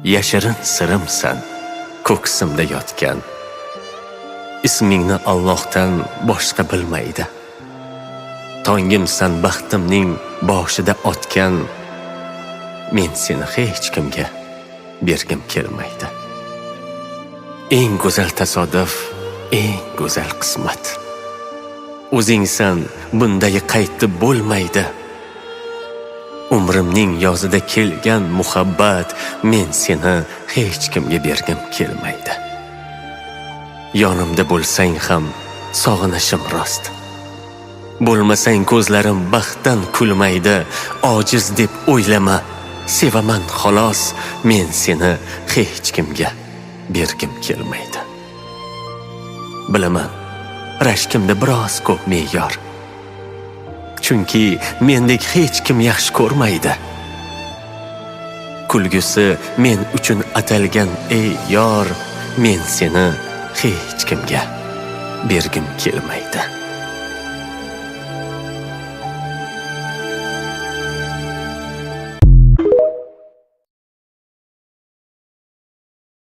yashirin sirimsan, ko'ksimda yotgan. Ismingni Allohdan boshqa bilmaydi. Tongimsan baxtimning boshida otgan. Men seni hech kimga bergim kelmaydi. Eng go'zal tasodif, eng go'zal qismat. O'zingsan, bunday qaytib bo'lmaydi. Umrimning yozida kelgan muhabbat, men seni hech kimga bergim kelmaydi. Yonimda bo'lsang ham sog'inishim rost. Bo'lmasang ko'zlarim baxtdan kulmaydi. Ojiz deb o'ylama, sevaman xolos. Men seni hech kimga bergim kelmaydi. Bilaman, rashkimda biroz ko'p me'yor. Chunki mendek hech kim yaxshi ko'rmaydi. Kulgusi men uchun atalgan ey yor, men seni hech kimga bergim kelmaydi.